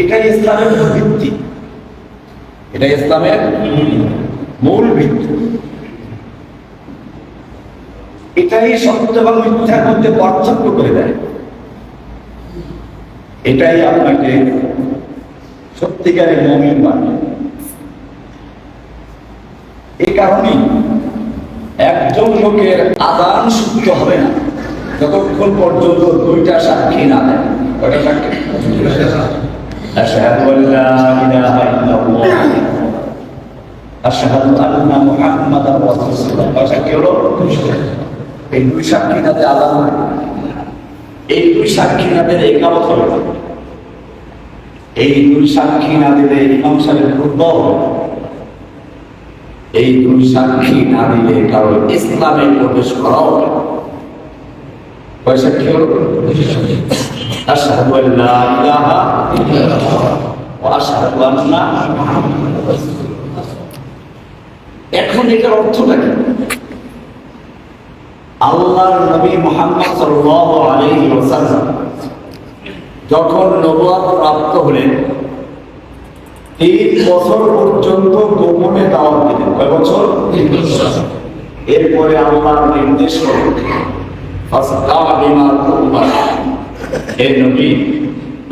এটাই ইসলামের মূল ভিত্তি, এটাই ইসলামের মূল ভিত্তি। এটাই সত্য এবং মিথ্যার মধ্যে পার্থক্য করে দেয়। এটাই আপনাকে সত্যিকারের মুমিন বানায়। এই কারণেই একজন লোকের আযান শুদ্ধ হবে না যতক্ষণ পর্যন্ত দুইটা সাক্ষী না দেয়। কয়টা সাক্ষী? আশহাদু আল্লা ইলাহা ইল্লাল্লাহ, আশহাদু আন্না মুহাম্মাদার রাসূলুল্লাহ। কয় সাক্ষী হলো? এই দুই সাক্ষী না দিয়ে আযান হয়। এই দুই সাক্ষী না দিলে ইকামত হবে না। এই দুই সাক্ষী না দিলে ইমাম সাহেবের খুতবা হবে না। এই দুই সাক্ষী না দিলে কারো ইসলামে প্রবেশ করা হবে না। কয় সাক্ষী হলো? আশহাদু আল্লা ইলাহা ইল্লাল্লাহ ওয়া আশহাদু আন্না মুহাম্মাদার রাসূলুল্লাহ। এখন এটার অর্থটা কি? আল্লাহর নবী মুহাম্মদ সাল্লাল্লাহু আলাইহি ওয়াসাল্লাম যখন নবুয়ত প্রাপ্ত হলেন 3 বছর পর্যন্ত গোপনে দাওয়াত দিলেন। কয় বছর? 3 বছর। এরপরে আল্লাহর নির্দেশ হলো হে নবী,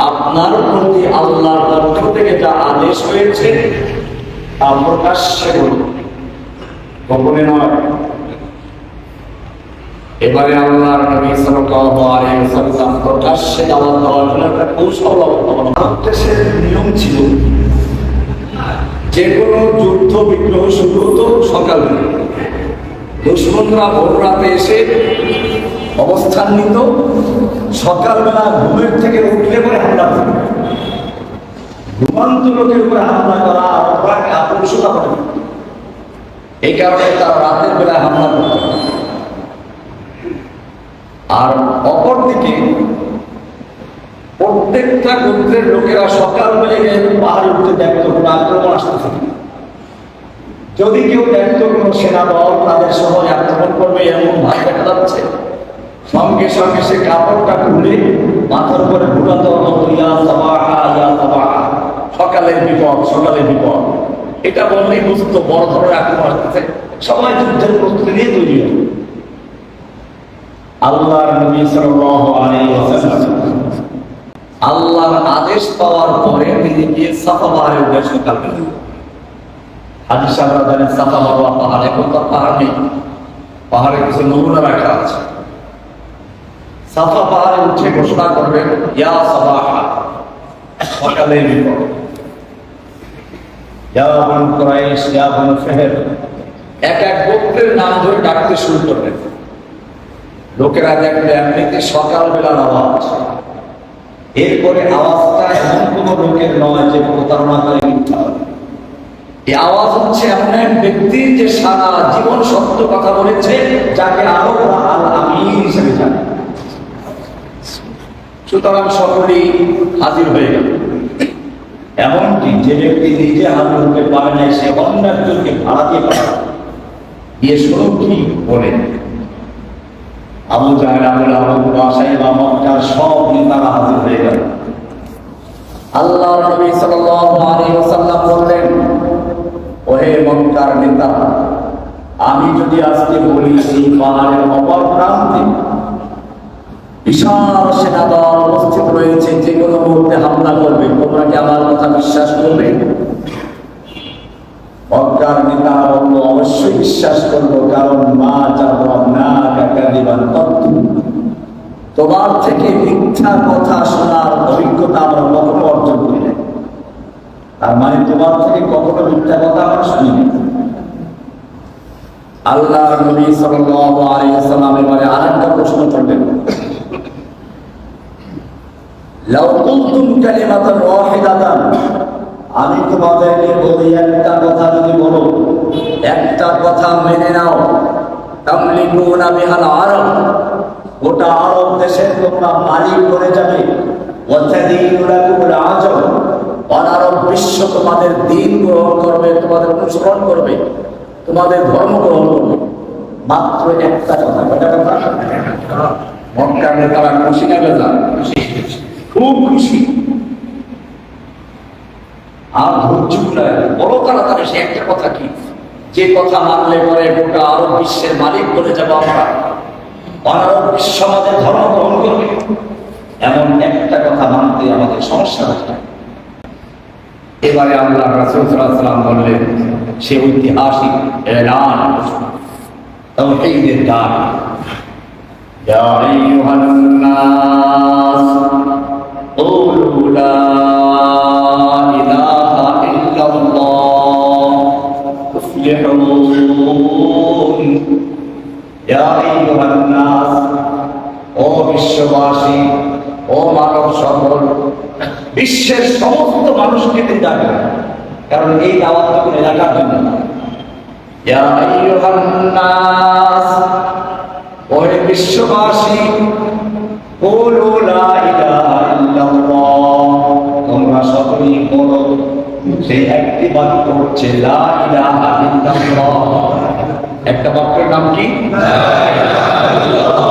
আপনার প্রতি আল্লাহর পক্ষ থেকে যা আদেশ হয়েছে তা প্রকাশ্যে বলুন, গোপনে নয়। এবারে আল্লাহর নবী সাল্লাল্লাহু আলাইহি ওয়াসাল্লাম প্রকাশ্যে দাওয়াত দেওয়ার জন্য একটা কৌশল অবলম্বন করতেছেন। নিয়ম ছিল যে কোনো যুদ্ধ বিগ্রহ শুরু হতো সকালবেলা। দুশমনরা ভোর রাতে এসে অবস্থান নিত, সকালবেলা ঘুমের থেকে উঠলে পরে হামলা করত। ঘুমান্ত লোকের উপরে হামলা করা অপরাধ আপনসুতা করে। এই কারণে তারা রাতের বেলায় হামলা করত। আর অপরদিকে প্রত্যেকটা গোত্রের লোকেরা সকাল বেলা পাহাড়ে উঠতে দেখতো কোনো আক্রমণ আসতেছে। যদি কেউ দেখতো কোনো সেনা দল তাদের সময় আক্রমণ করবে এমন ভাব দেখা যাচ্ছে, সঙ্গে সঙ্গে সে কাপড়টা খুলে মাথার উপরে ঘুরাতো, ইয়া সাবাহা ইয়া সাবাহা, সকালের বিপদ, সকালের বিপদ। এটা বললেই বুঝতো বড় ধরনের আক্রমণ আসতেছে। সবাই যুদ্ধের প্রস্তুতি নিয়ে তৈরি হতো। আল্লাহর নবী সাল্লাল্লাহু আলাইহি ওয়াসাল্লাম আল্লাহর আদেশ পাওয়ার পরে তিনি গিয়ে সাফা পাহাড়ে উঠে সকালবেলা। হাজী সাহেবরা জানেন সাফা মারওয়া পাহাড়, এখন তো পাহাড় নেই, পাহাড়ে কিছু নমুনা রাখা আছে। সাফা পাহাড়ে উঠে ঘোষণা করবেন ইয়া সাবাহা, সকালের বিপদ, ইয়া বনু কুরাইশ, ইয়া বনু ফিহর, এক এক গোত্রের নাম ধরে ডাকতে শুরু করবেন। লোকেরা দেখবে এমনিতে সকালবেলার আওয়াজ। এরপরে আওয়াজটা এমন কোন লোকের নয় যে প্রতারণা করে মিথ্যা বলে। এই আওয়াজ হচ্ছে এমন এক ব্যক্তির যে সারা জীবন সত্য কথা বলেছে, যাকে আরবরা আল আমিন হিসেবে জানে। সুতরাং সকলেই হাজির হয়ে গেল। এমনকি যে ব্যক্তি নিজে হাজির হতে পারে না, সে অন্য একজনকে ভাড়া দিয়ে পারে দিয়ে শুরু কি বলে। আবু জাহেল, আবু লাহাব, সাইবা, মক্কার সব নেতারা হাজির হয়ে গেল। আল্লাহর নবী সাল্লাল্লাহু আলাইহি ওয়াসাল্লাম বললেন, ওহে মক্কার নেতা, আমি যদি আজকে বলি এই পাহাড়ের অপর প্রান্তে বিশাল সেনাদল উপস্থিত রয়েছে, যে কোনো মুহূর্তে হামলা করবে, তোমরা কি আমার কথা বিশ্বাস করবে? মক্কার নেতা বলল, অবশ্যই বিশ্বাস করবো, কারণ মা জাবরানাকা কাযিবান কত্তু, তোমার থেকে মিথ্যা কথা শোনার অভিজ্ঞতা আমরা কখনো অর্জন করি নাই। তার মানে তোমার থেকে কখনো মিথ্যা কথা আমরা শুনি নাই। আল্লাহর নবী সাল্লাল্লাহু আলাইহি ওয়াসাল্লাম এবারে আরেকটা প্রশ্ন করলেন, লাউ কুনতুম কালিমাতান ওয়াহিদাতান, আমি তোমাদেরকে বলি একটা কথা যদি বলো, একটা কথা মেনে নাও, তামলিকুনা বিহাল আরব, গোটা আরব দেশের তোমরা মালিক বনে যাবে, ওয়াতাদিনু লাকুমুল আজম, অনারব বিশ্ব তোমাদের দিন গ্রহণ করবে, তোমাদের অনুসরণ করবে, তোমাদের ধর্ম গ্রহণ করবে। মাত্র একটা কথা। কয়টা কথা? মক্কার নেতারা খুশি না বেজার? খুব খুশি। আর ধৈর্য কুলায় বড় তাড়াতাড়ি সে একটা কথা কি, যে কথা মানলে পরে গোটা আরব বিশ্বের মালিক বলে যাবো আমরা, অনারব বিশ্ব আমাদের ধর্ম গ্রহণ করবে, এমন একটা কথা মানতে আমাদের সমস্যা হচ্ছে। এবারে আল্লাহ রাসূল সাল্লাল্লাহু আলাইহি ওয়াসাল্লাম বললেন, সে ঐতিহাসিক এলান, তাওহীদের ডাক, ইয়া আইয়ুহান নাস কুলু লা ইলাহা ইল্লাল্লাহ তুফলিহুন। ইয়া আইয়ুহান নাস, ও বিশ্ববাসী, ও মানব সকল, বিশ্বের সমস্ত মানুষকে তিনি ডাকেন, কারণ এই দাওয়াত তো কোনো এলাকার জন্য না। ইয়া আইয়ুহান নাস, ও বিশ্ববাসী, কুলু লা ইলাহা ইল্লাল্লাহ, তোমরা সকলেই বলো সেই একটি বাক্য হচ্ছে লা ইলাহা ইল্লাল্লাহ। একটা বাক্যের নাম কি? লা ইলাহা ইল্লাল্লাহ।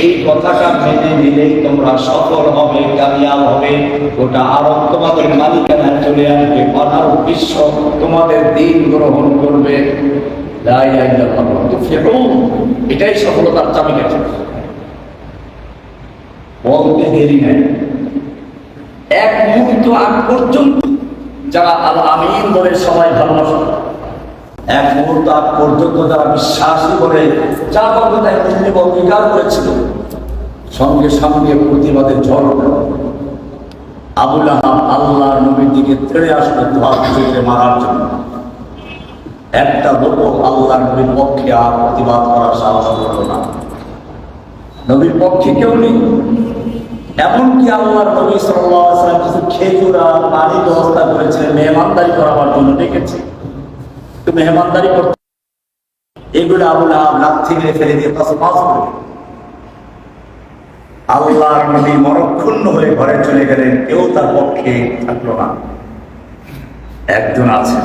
এই কথাটা মেনে নিলেই তোমরা সফল হবে, কামিয়াব হবে, গোটা আরব তোমাদের মালিকানা চলে আসবে, অনারব বিশ্ব তোমাদের দিন গ্রহণ করবে। লা ইলাহা ইল্লাল্লাহ তুফলিহুন, এটাই সফলতার চাবিকাঠি। বলতে দেরি নাই, এক মুহূর্ত আগ পর্যন্ত যারা আল আমিন বলে সবাই ভালোবাসে, এক মুহূর্ত আগ পর্যন্ত যারা বিশ্বাসী বলে যা বলতে তাই অঙ্গীকার করেছিল, সঙ্গে সঙ্গে প্রতিবাদের ঝড় উঠল। আবু লাহাব আল্লাহর নবীর দিকে তেড়ে আসলো দোহাত থেকে মারার জন্য। একটা লোক আল্লাহর নবীর পক্ষে আর প্রতিবাদ করার সাহস করল না। নবীর পক্ষে কেউ নেই, এমনকি আল্লাহর নবী সাল্লাল্লাহু আলাইহি ওয়াসাল্লাম কিছু খেজুর আর পানি ব্যবস্থা করেছিলেন মেহমানদারি করার জন্য, ডেকেছে তো মেহমানদারি করতে, এগুলো আবু লাহাব লাথি মেরে ফেলে দিয়ে তসমাস করে আল্লাহর নবী মরক্ষুণ্ণ হয়ে ঘরে চলে গেলেন, কেউ তার পক্ষে থাকলো না। একজন আছে,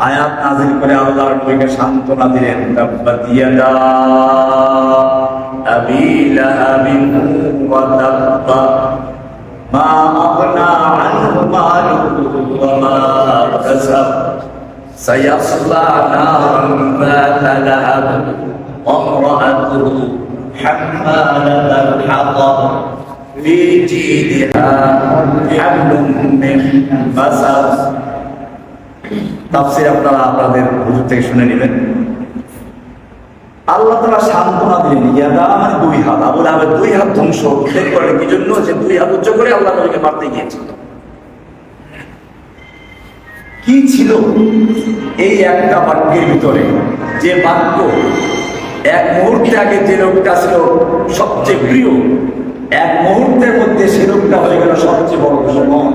আয়াত নাযিল করে আল্লাহর নবীকে সান্ত্বনা দিলেন, তাব্বাত ইয়াদা আবি লাহাবিন ওয়া তাব্বা মা আগনা আনহু মালুহু ওয়া মা কাসাব সায়াসলা নারান যাতা লাহাব ওয়া ইমরাআতুহু হাম্মালাতাল হাতাব ফি জিদিহা হাবলুম মিন মাসাদ। তাফসীর আপনারা আপনাদের হুজুর থেকে শুনে নেবেন। আল্লাহ তাআলা সান্ত্বনা দিলেন, ইয়াদা মানে দুই হাত, আবু লাহাবের দুই হাত ধ্বংস করে কি জন্য, যে দুই হাত উচ্চ করে আল্লাহ নবীকে মারতে গিয়েছিল। কি ছিল এই একটা বাক্যের ভিতরে, যে বাক্য এক মুহূর্তে আগে যে লোকটা ছিল সবচেয়ে প্রিয়, এক মুহূর্তের মধ্যে সে লোকটা হয়ে গেল সবচেয়ে বড় দুশমন।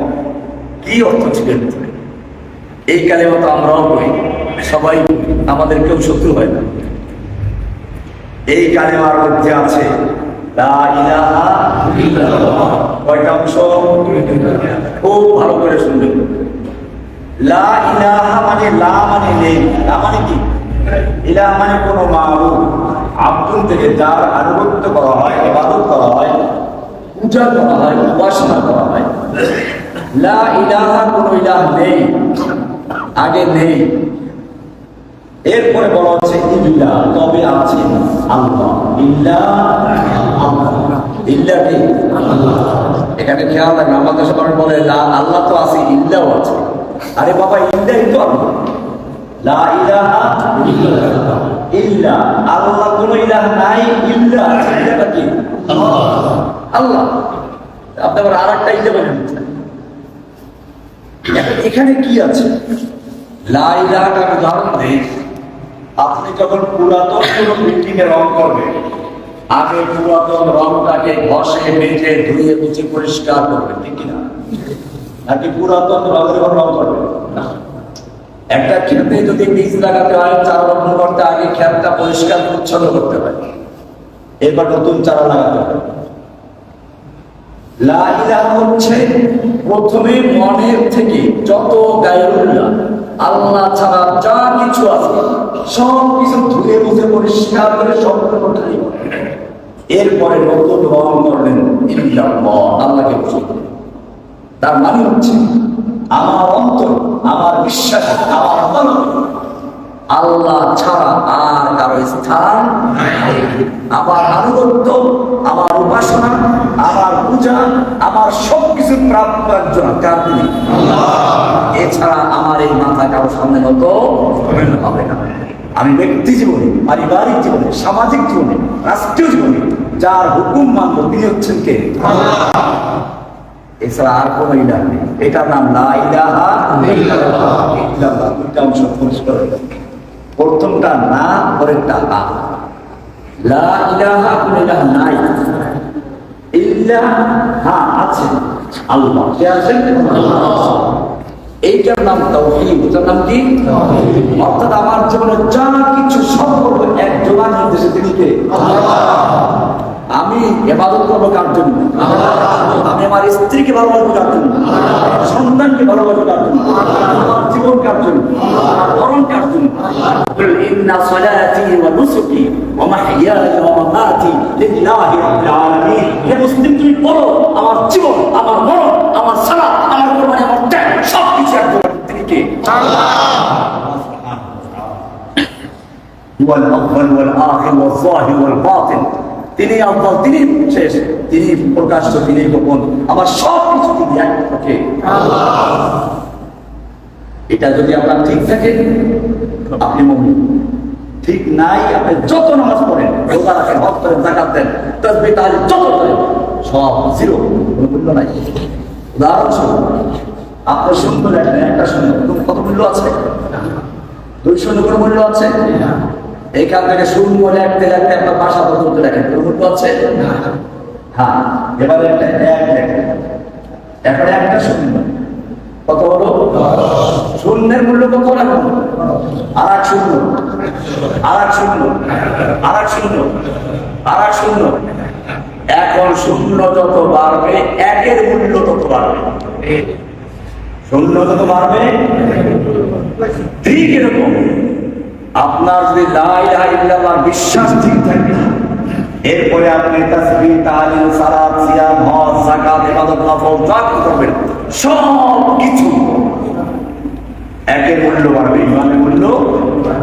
কি অর্থ ছিল ভিতরে? এই কালেমা তো আমরাও করি, সবাই, আমাদের কেউ শত্রু হয় না। এই কালেমার মধ্যে আছে লা ইলাহা ইল্লাল্লাহ। কয়টা অংশ? খুব ভালো করে শুনবেন। লা ইলাহা মানে লা মানে নেই, লা মানে কি? ইলাহা মানে কোনো মাবুদ, আব্দুল থেকে যার আনুগত্য করা হয়, ইবাদত করা হয়, পূজা করা হয়, উপাসনা করা হয়। লা ইলাহা, কোনো ইলাহ নেই, আগে নেই। এরপরে বলা হচ্ছে ইল্লা, তবে আছে আল্লাহ। ইল্লা আল্লাহ, ইল্লা কি? এখানে খেয়াল রাখবেন, আমাদের সবাই বলে আল্লাহ তো আছে, ইল্লাও আছে। আরে বাবা, ইল্লাই তো আল্লাহ। লা ইলাহা ইল্লাল্লাহ, ইল্লা আল্লাহ, কোনো ইলাহ নাই, ইল্লা আছে। ইল্লাটা কি? আল্লাহ। আপনি আবার আর একটা ইল্লা বলেন, এখানে কি আছে? লা ইলাহাটার উদাহরণ দেই। আপনি যখন পুরাতন কোনো বিল্ডিং এ রং করবেন, আগে পুরাতন রংটাকে ঘষে মেজে ধুয়ে মুছে পরিষ্কার করবেন, ঠিক কিনা? নাকি পুরাতন রঙের উপর রং করবেন? একটা ক্ষেতে যদি বীজ লাগাতে হয়, চারা রোপণ করতে আগে ক্ষেতটা পরিষ্কার পরিচ্ছন্ন করতে হয়, এরপর নতুন চারা লাগাতে হয়। লা ইলাহা হচ্ছে প্রথমে মনের থেকে যত গায়রুল্লাহ, আল্লাহ ছাড়া যা কিছু আছে সব কিছু ধুয়ে মুছে পরিষ্কার করে সম্পূর্ণ খালি। এরপরে নতুন রং করলেন ইল্লাল্লাহ, আল্লাহকে বুঝি। তার মানে হচ্ছে আমার অন্তর, আমার বিশ্বাস, আমার অন্তর আল্লাহ ছাড়া আর কারো স্থান নাই। আমার আনুগত্য, আমার উপাসনা, আমার পূজা, আমার সবকিছু প্রাপ্ত একজন কার তিনি, এছাড়া আমার এই মাথা কারো সামনে হতো হবে না। আমি ব্যক্তি জীবনে, পারিবারিক জীবনে, সামাজিক জীবনে, রাষ্ট্রীয় জীবনে যার হুকুম মানব তিনি হচ্ছেন কে? এছাড়া আর কোনো ইলাহ নেই। এটার নাম লা ইলাহা ইল্লাল্লাহ। দুইটা অংশ পরিষ্কার হয়ে গেল। প্রথমটা না, পরেরটা আ। লা ইলাহা, কোন ইলাহ নাই। ইল্লাহ, হ্যাঁ আছে, আল্লাহ। কে আছেন? আল্লাহ। এইটার নাম তাওহীদ। এটার নাম কি? তাওহীদ। অর্থাৎ আমার জীবনে যা কিছু সব করবো এক জোড়া নির্দেশে তিনি কে? আল্লাহ। আমি ইবাদত করবো কার জন্য? আমি আমার স্ত্রীকে ভালোবাসবো কার জন্য? সন্তানকে ভালোবাসবো কার জন্য? আমার জীবন কার জন্য? আমার মরণ কার জন্য? কুল ইন্না সালাতি ওয়া নুসুকি ওয়া মাহইয়ায়া ওয়া মামাতি লিল্লাহি রাব্বিল আলামিন। হে মুসলিম, তুমি বলো আমার জীবন, আমার মরণ, আমার সালাত, আমার কুরবানি, আমার ত্যাগ সব কিছু একজন তিনি কে? আল্লাহ। ওয়াল আউয়াল ওয়াল আখির ওয়াল যাহির ওয়াল বাতিন। তিনি আল্লাহ, তিনি শেষ, তিনি প্রকাশ্য, তিনি গোপন, আমার সব কিছু তিনি একমাত্র আল্লাহ। এটা যদি আপনার ঠিক থাকে আপনি মুমিন। ঠিক নাই, আপনি যত নামাজ পড়েন, রোজা রাখেন, হজ করেন, যাকাত দেন, তাসবিহ তাহলিল যত করেন, সব জিরো, কোনো মূল্য নাই। উদাহরণস্বরূপ আপনার শূন্য লেখেন, একটা শূন্য, কত মূল্য আছে? 2 শূন্য কোনো মূল্য আছে? এখান থেকে শূন্য লিখতে লিখতে আপনার ভাষা পর্যন্ত লেখেন, কোনো মূল্য আছে? হ্যাঁ, এবারে একটা এক লেখেন, এখন একটা শূন্য, কত হলো? শূন্যের মূল্য কত রাখুন? আর এক শূন্য, আর এক শূন্য, আর এক শূন্য, আর এক শূন্য। এখন শূন্য যত বাড়বে একের মূল্য তত বাড়বে। শূন্য যত বাড়বে, ঠিক এরকম আপনার যদি লা ইলাহা ইল্লাল্লাহ বিশ্বাস ঠিক থাকে, এরপরে আপনি তাসবিহ তাহলিল সালাত সিয়াম হজ যাকাত ইবাদত নফল যা করবেন সব কিছু একের মূল্য বাড়বে, ইমানের মূল্য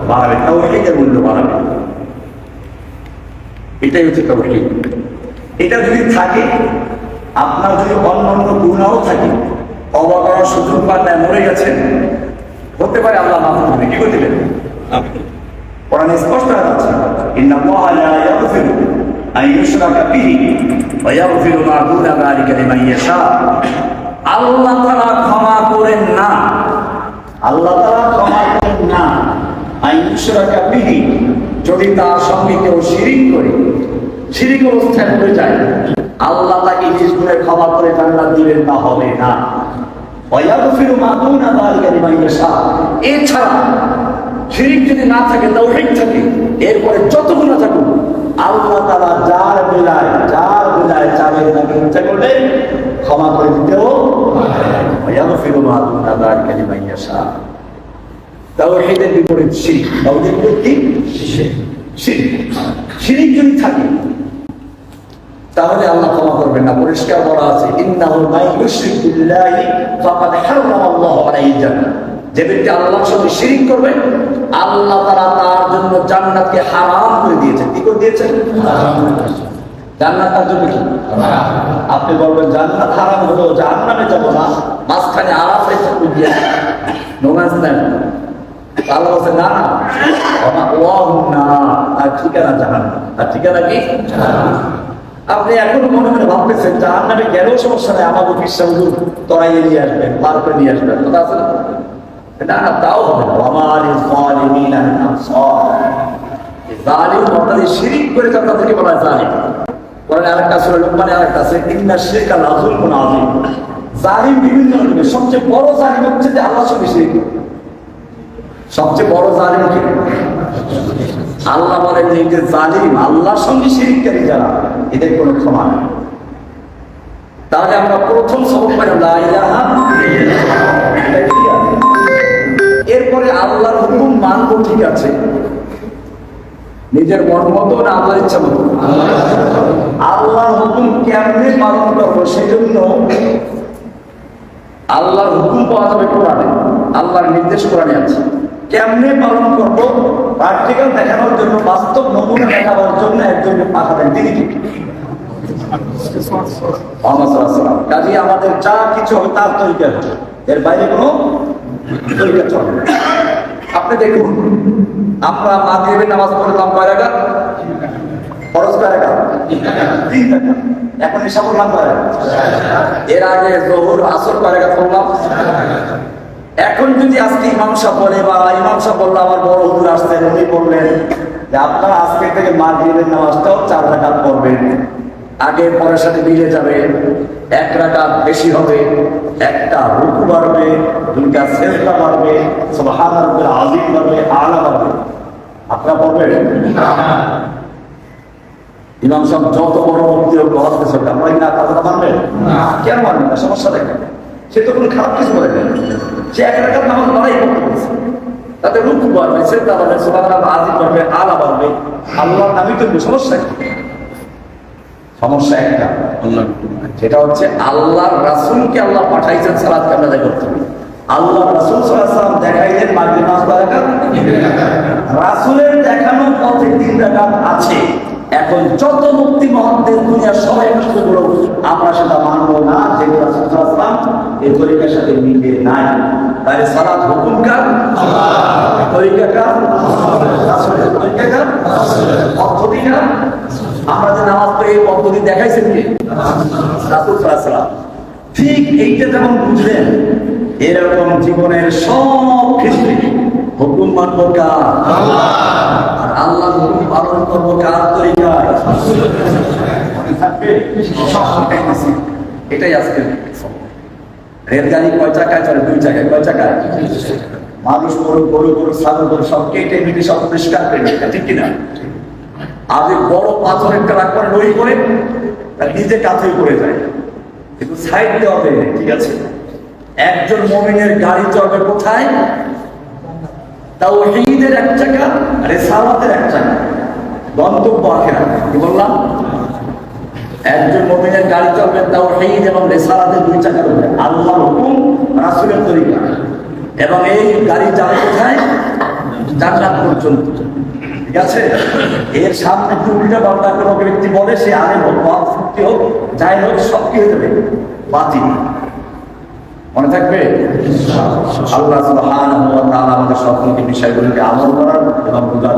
বাড়বে, তাওহীদের মূল্য বাড়বে। এটাই হচ্ছে তাওহীদ। এটা যদি থাকে, আপনার যদি অন্যান্য গুনাহ থাকে, তওবা করার সুযোগ পান না, মরে গেছেন, হতে পারে আল্লাহ মাফ করবে। কি করতে পারে? কোরআনে স্পষ্ট আছে, ইন্নাল্লাহা লা ইয়াগফিরু আন ইউশরাকা বিহি ওয়া ইয়াগফিরু মা দুনা যালিকা লিমান ইয়াশা। আল্লাহ তাআলা ক্ষমা করেন না, আল্লাহ তাআলা ক্ষমা করেন না আন ইউশরাকা বিহি, যদি তার সঙ্গে কেউ শিরিক করে, শিরিক অবস্থায় পড়ে যায়, আল্লাহ তাকে নিজ গুণে ক্ষমা করে জান্নাত দিবেন না, হবে না। ওয়া ইয়াগফিরু মা দুনা যালিকা লিমান ইয়াশা। এছাড়া শিরিক যদি না থাকে, তাওহীদ থাকে, এরপরে যত গুনাহ থাকুক আল্লাহ তাআলা যার বেলায় চাবেন না, ইচ্ছা করলে ক্ষমা করে দিতেও ইয়াগফিরু মা দুনা যালিকা লিমান ইয়াশা। তাওহীদের বিপরীত শিরক। তাওহীদের বিপরীত কি? শিরক। শিরক যদি থাকে তাহলে আল্লাহ ক্ষমা করবেন না। পরিষ্কার বলা আছে, ইন্নাহু মান ইউশরিক বিল্লাহি ফাকাদ হারামাল্লাহু আলাইহিল জান্নাহ। যে ব্যক্তি আল্লাহর সঙ্গে শিরিক করবে, আল্লাহ তাআলা তার জন্য জান্নাতকে হারাম করে দিয়েছেন। কি করে দিয়েছেন? জান্নাত তার জন্য কি? আপনি বলবেন জান্নাত হারাম হলো, জাহান্নামে যাব না, মাঝখানে আরাফে থাকবে গিয়া নোমাজ দেন। আল্লাহ বলছে না না, ওয়াহুন্না, আর ঠিকানা জাহান্নাম। আর ঠিকানা কি? আপনি এখনো মনে মনে ভাবতেছেন জাহান্নামে গেলেও সমস্যা নেই, আমাকে বিশ্বাস তরাইয়ে নিয়ে আসবেন, পার করে নিয়ে আসবেন, কথা আছে না? না, তাও হবে না। আমার যালিমিনা মিন আনসার। জালিম অর্থাৎ শিরিক করে তাদেরকে বলা হয় জালিম। কোরআনে আরেকটা সূরা লুকমানে আরেকটা আছে, ইন্না শিরকা লাযুলমুন আযীম। জালিম বিভিন্ন রকমের, সবচেয়ে বড় জালিম হচ্ছে যে আল্লাহর সঙ্গে শিরিক করে। সবচেয়ে বড় জালিম কি? আল্লাহ বলেন যে এই যে জালিম, আল্লাহর সঙ্গে শিরিককারী যারা, এদের কোনো ক্ষমা নেই। তাহলে আমরা প্রথম সবক পাইলাম লা ইলাহা ইল্লাল্লাহ। এরপরে আল্লাহর হুকুম মানবো, ঠিক আছে, নিজের মন মতো না আল্লাহর ইচ্ছা মতো? আল্লাহর হুকুম কেমনে পালন করবো সেজন্য আল্লাহর হুকুম পাওয়া যাবে কোরআনে, আল্লাহর নির্দেশ কোরআনে আছে। কেমনে পালন করবো প্র্যাকটিক্যাল দেখানোর জন্য, বাস্তব নমুনা দেখাবার জন্য একজনকে পাঠাবেন, তিনি কি? কাজে আমাদের যা কিছু হবে তার তরিকা হবে, এর বাইরে কোনো তরিকা চলে না। আপনি দেখুন, আমরা মাগরিবের নামাজ পড়লাম কয় রাকাত? ফরজ কয় রাকাত? 3 রাকাত। এখন এসা পড়লাম কয় রাকাত? এর আগে যোহর আসর কয় রাকাত পড়লাম? এখন যদি আজকে ইমাম সাহেব বলে, বা ইমাম সাহেব বললো, আমার বড় হুজুর আসছেন, উনি বললেন যে আপনারা আজকে থেকে মাগরিবের নামাজটাও 4 রাকাত পড়বেন, আগে পরের সাথে মিলে যাবে, 1 রাকাত বেশি হবে, একটা রুকু বাড়বে, 2টা সিজদা বাড়বে, সুবহানাল্লাহিল আযীম বাড়বে, আলা বাড়বে। আপনারা পড়বেন? ইমাম সাহেব যত বড় মুক্তি হোক বলাতে চলবে, আমরা কি না কথা মানবেন? কেন মানবেন না? সমস্যা দেখেন, সে তো কোনো খারাপ কিছু বলে না, সে 1 রাকাত নামাজ বাড়াই পড়তে বলছে, তাতে রুকু বাড়বে, সিজদা বাড়বে, সুবহানাল্লাহিল আযীম বাড়বে, আলা বাড়বে, আল্লাহর নামই তো সমস্যা কি? সমস্যা একটা, সেটা হচ্ছে আল্লাহর রাসূলকে আল্লাহ পাঠাইছেন সালাত কায়েম করতে। আল্লাহ রাসূল সাল্লাল্লাহু আলাইহি ওয়াসাল্লাম দেখাইলেন মাগরিব নামাজ কয় রাকাত? 3 রাকাত। রাসূলের দেখানো পথে 3 রাকাত আছে। এখন যত মুক্তি মহাদ্দেশ দুনিয়ার সবাই একসাথে বলো, আমরা সেটা মানবো না, যে রাসূল সাল্লাল্লাহু আলাইহি ওয়াসাল্লাম এই তরিকার সাথে মিলে নাই। তাই সালাত হুকুম কার? আল্লাহ। তরিকা কার? রাসূলের। তরিকা কার? রাসূলের। পদ্ধতি কার? আমরা যে নামাজ পড়ে এই পদ্ধতি দেখাইছেন কে? রাসূল সাল্লাল্লাহু আলাইহি ওয়াসাল্লাম। ঠিক এইটা যেমন বুঝলেন, এরকম জীবনের সব ক্ষেত্রে হুকুম মানবো কার? আল্লাহ। আর আল্লাহর হুকুম পালন করবো কার তরিকায়? থাকবে এটাই আজকে। রেলগাড়ি কয় চাকায় চলে? 2 চাকায়। কয় চাকায়? মানুষ গরু গরু গরু ছাগল গরু সব কেটে মেটে সব পরিষ্কার করে, ঠিক কিনা? আজ বড় পাথরের ট্রাক করে লই করে নিজে কাঁথই করে যায়, কিন্তু সাইড দেওয়া হবে, ঠিক আছে? একজন মুমিনের গাড়ি চলবে কোথায়? তাওহীদের 1 চাকা, রিসালাতের 1 চাকা, গন্তব্য আখিরাত। কি বললাম? একজন মুমিনের গাড়ি চলবে তাওহীদ এবং রিসালাতের 2 চাকার উপরে, আল্লাহর হুকুম, রাসূলের তরিকা, এবং এই গাড়ি যাবে কোথায়? জান্নাত পর্যন্ত, ঠিক আছে? এর সামনে যদি উল্টা পাল্টা কোনো ব্যক্তি বলে, সে আলেম হোক, মুফতি হোক, যাই হোক, সব কি হয়ে যাবে? বাতিল। মনে থাকবে? আল্লাহ সুবহানাহু ওয়া তাআলা আমাদের সকলকে বিষয়গুলোকে আমল করার এবং বুঝার